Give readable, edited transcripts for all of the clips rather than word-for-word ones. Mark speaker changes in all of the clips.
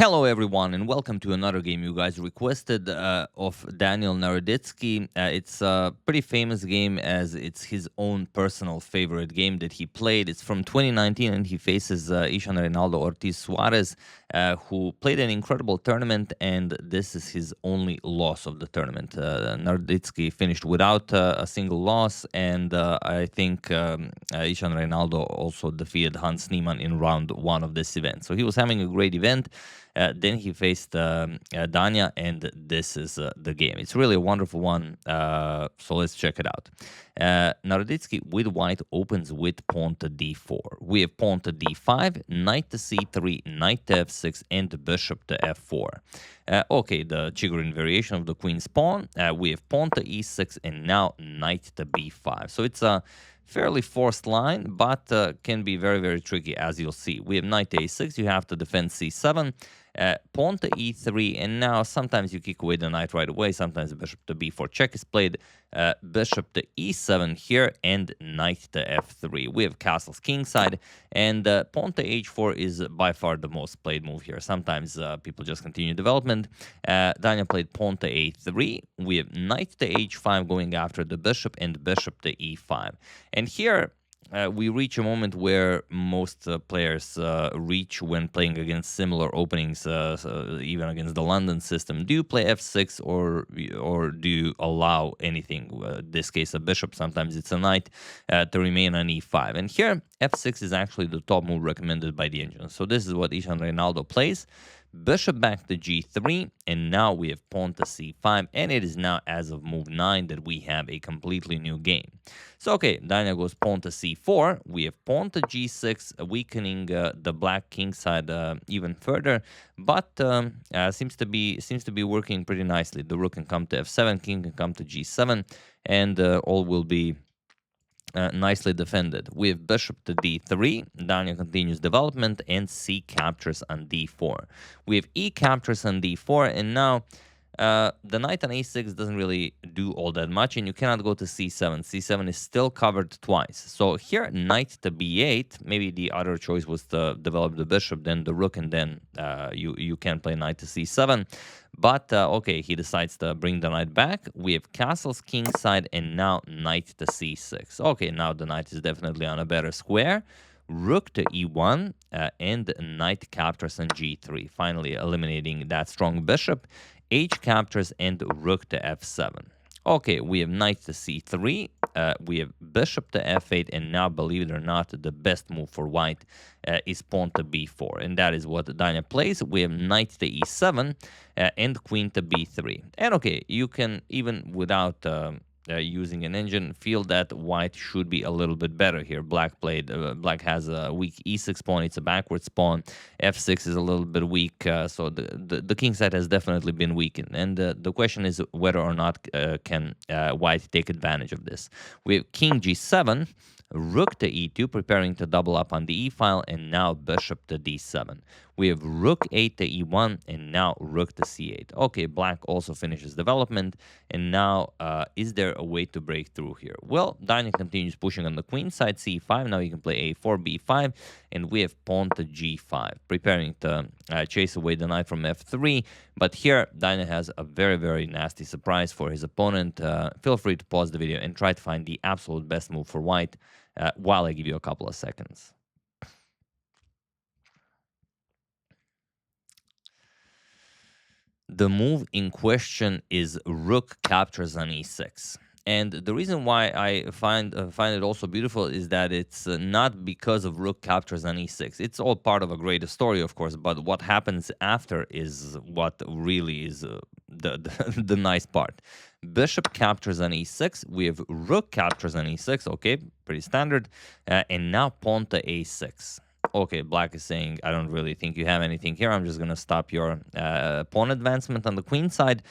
Speaker 1: Hello, everyone, and welcome to another game you guys requested of Daniel Naroditsky. It's a pretty famous game as it's his own personal favorite game that he played. It's from 2019, and he faces Isan Reynaldo Ortiz Suarez, who played an incredible tournament, and this is his only loss of the tournament. Naroditsky finished without a single loss, and I think Isan Reynaldo also defeated Hans Niemann in round one of this event. So he was having a great event. Then he faced Danya, and this is the game. It's really a wonderful one, so let's check it out. Naroditsky with white opens with pawn to d4. We have pawn to d5, knight to c3, knight to f6, and bishop to f4. Okay, the Chigorin variation of the queen's pawn. We have pawn to e6, and now knight to b5. So it's a fairly forced line, but can be very, very tricky, as you'll see. We have knight to a6, you have to defend c7, pawn to e3, and now sometimes you kick away the knight right away, sometimes bishop to b4 check is played, bishop to e7 here, and knight to f3. We have castles kingside, and pawn to h4 is by far the most played move here. Sometimes people just continue development. Daniel played pawn to a3. We have knight to h5 going after the bishop, and bishop to e5. And here, we reach a moment where most players reach when playing against similar openings, even against the London system. Do you play f6 or do you allow anything? This case, a bishop, sometimes it's a knight, to remain on e5. And here, f6 is actually the top move recommended by the engine. So this is what Isan Reynaldo plays. Bishop back to g3, and now we have pawn to c5, and it is now as of move 9 that we have a completely new game. So okay, Daniel goes pawn to c4, we have pawn to g6, weakening the black king side even further, but seems to be working pretty nicely. The rook can come to f7, king can come to g7, and all will be nicely defended. We have bishop to d3, Daniel continues development, and c captures on d4. We have e captures on d4, and now the knight on a6 doesn't really do all that much, and you cannot go to c7. c7 is still covered twice. So here, knight to b8, maybe the other choice was to develop the bishop, then the rook, and then you can play knight to c7. But, okay, he decides to bring the knight back. We have castles kingside, and now knight to c6. Okay, now the knight is definitely on a better square. Rook to e1, and knight captures on g3, finally eliminating that strong bishop. H captures and rook to f7. Okay, we have knight to c3, we have bishop to f8, and now, believe it or not, the best move for white is pawn to b4, and that is what Danya plays. We have knight to e7 and queen to b3. And okay, you can, even without using an engine, feel that white should be a little bit better here. Black has a weak e6 pawn, it's a backwards pawn. f6 is a little bit weak, so the king side has definitely been weakened. And the question is whether or not can white take advantage of this. We have king g7, rook to e2, preparing to double up on the e file, and now bishop to d7. We have rook 8 to e1, and now rook to c8. Okay, black also finishes development, and now is there a way to break through here? Well, Daniel continues pushing on the queen side, c5. Now you can play a4, b5, and we have pawn to g5, preparing to chase away the knight from f3. But here, Daniel has a very, very nasty surprise for his opponent. Feel free to pause the video and try to find the absolute best move for white while I give you a couple of seconds. The move in question is rook captures on e6. And the reason why I find it also beautiful is that it's not because of rook captures on e6. It's all part of a greater story, of course, but what happens after is what really is the nice part. Bishop captures on e6. We have rook captures on e6. Okay, pretty standard. And now pawn to a6. Okay, black is saying, I don't really think you have anything here. I'm just going to stop your pawn advancement on the queen side.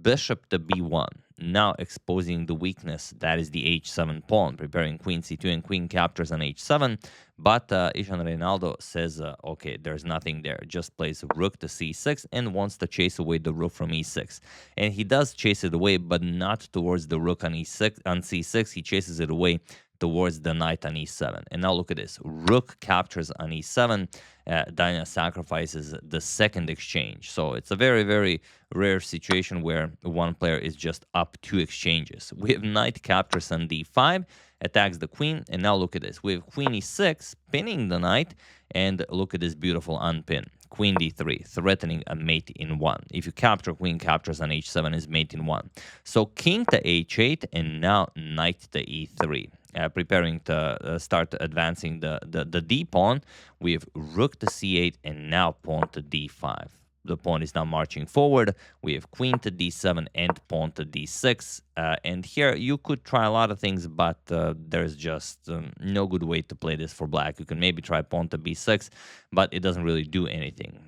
Speaker 1: Bishop to b1. Now exposing the weakness. That is the h7 pawn, preparing queen c2 and queen captures on h7. But Isan Reynaldo says, okay, there's nothing there. Just plays rook to c6 and wants to chase away the rook from e6. And he does chase it away, but not towards the rook on e6. On c6, he chases it away towards the knight on e7. And now look at this. Rook captures on e7. Danya sacrifices the second exchange. So it's a very, very rare situation where one player is just up 2 exchanges. We have knight captures on d5, attacks the queen, and now look at this. We have queen e6, pinning the knight, and look at this beautiful unpin. Queen d3, threatening a mate in 1. If you capture, queen captures on h7 is mate in 1. So king to h8, and now knight to e3. Preparing to start advancing the d pawn. We have rook to c8, and now pawn to d5. The pawn is now marching forward. We have queen to d7 and pawn to d6. And here you could try a lot of things, but there's just no good way to play this for black. You can maybe try pawn to b6, but it doesn't really do anything.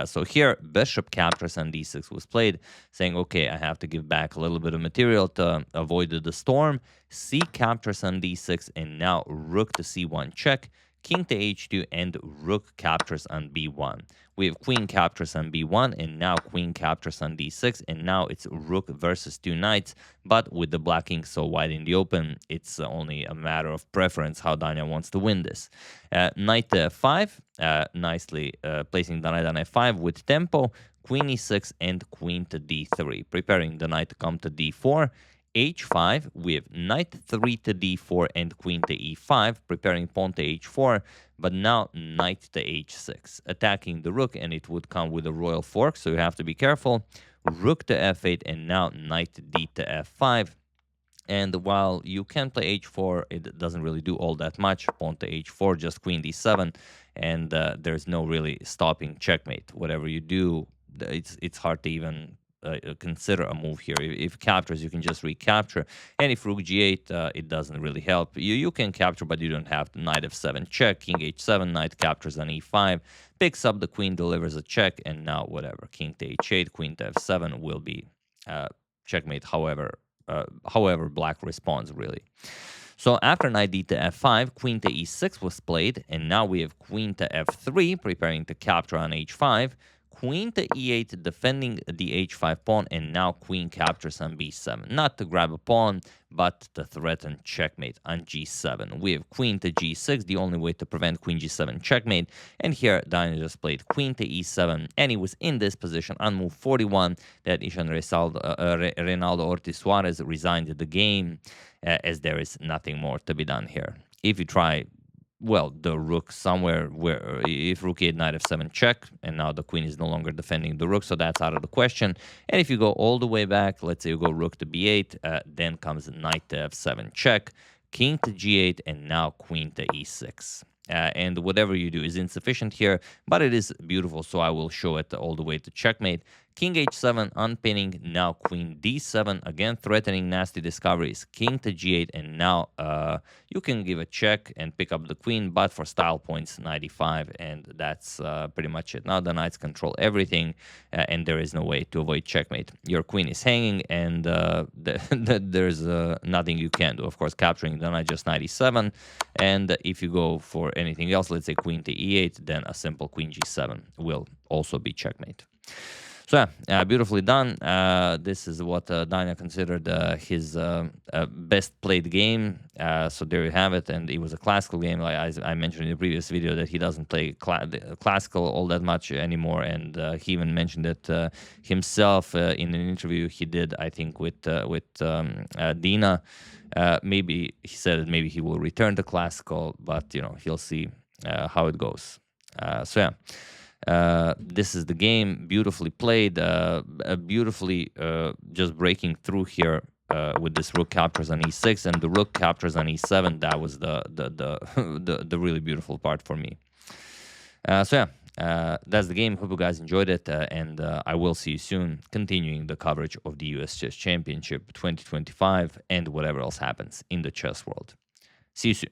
Speaker 1: So here, bishop captures on d6 was played, saying, okay, I have to give back a little bit of material to avoid the storm. C captures on d6, and now rook to c1 check. King to h2, and rook captures on b1. We have queen captures on b1, and now queen captures on d6, and now it's rook versus 2 knights, but with the black king so wide in the open, it's only a matter of preference how Danya wants to win this. Knight to f5, nicely placing the knight on f5 with tempo, queen e6, and queen to d3, preparing the knight to come to d4. h5, we have knight 3 to d4 and queen to e5, preparing pawn to h4, but now knight to h6, attacking the rook, and it would come with a royal fork, so you have to be careful. Rook to f8, and now knight d to f5. And while you can play h4, it doesn't really do all that much. Pawn to h4, just queen d7, and there's no really stopping checkmate. Whatever you do, it's hard to even consider a move here. If captures, you can just recapture, and if rook g8, it doesn't really help. You can capture, but you don't have to. Knight f7 check, king h7, knight captures on e5, picks up the queen, delivers a check, and now whatever, king to h8, queen to f7 will be checkmate. However black responds, really. So after knight d to f5, queen to e6 was played, and now we have queen to f3, preparing to capture on h5. Queen to e8, defending the h5 pawn, and now queen captures on b7. Not to grab a pawn, but to threaten checkmate on g7. We have queen to g6, the only way to prevent queen g7 checkmate. And here, Danya just played queen to e7, and he was in this position on move 41 that Isan Reynaldo Ortiz Suarez resigned the game, as there is nothing more to be done here. If you try, well, the rook somewhere where if rook 8, knight f7 check, and now the queen is no longer defending the rook, so that's out of the question. And if you go all the way back, let's say you go rook to b8, then comes knight to f7 check, king to g8, and now queen to e6. And whatever you do is insufficient here, but it is beautiful, so I will show it all the way to checkmate. King h7, unpinning, now queen d7, again threatening nasty discoveries, king to g8, and now you can give a check and pick up the queen, but for style points, 95, and that's pretty much it. Now the knights control everything, and there is no way to avoid checkmate. Your queen is hanging, and there's nothing you can do. Of course, capturing the knight, just 97, and if you go for anything else, let's say queen to e8, then a simple queen g7 will also be checkmate. So yeah, beautifully done. This is what Danya considered his best played game. So there you have it, and it was a classical game. Like I mentioned in the previous video that he doesn't play classical all that much anymore, and he even mentioned it himself in an interview he did, I think, with Dina. Maybe he said that maybe he will return to classical, but he'll see how it goes. So yeah. This is the game, beautifully played, beautifully just breaking through here with this rook captures on e6 and the rook captures on e7. That was the really beautiful part for me. So yeah, that's the game. Hope you guys enjoyed it, and I will see you soon, continuing the coverage of the US Chess Championship 2025 and whatever else happens in the chess world. See you soon.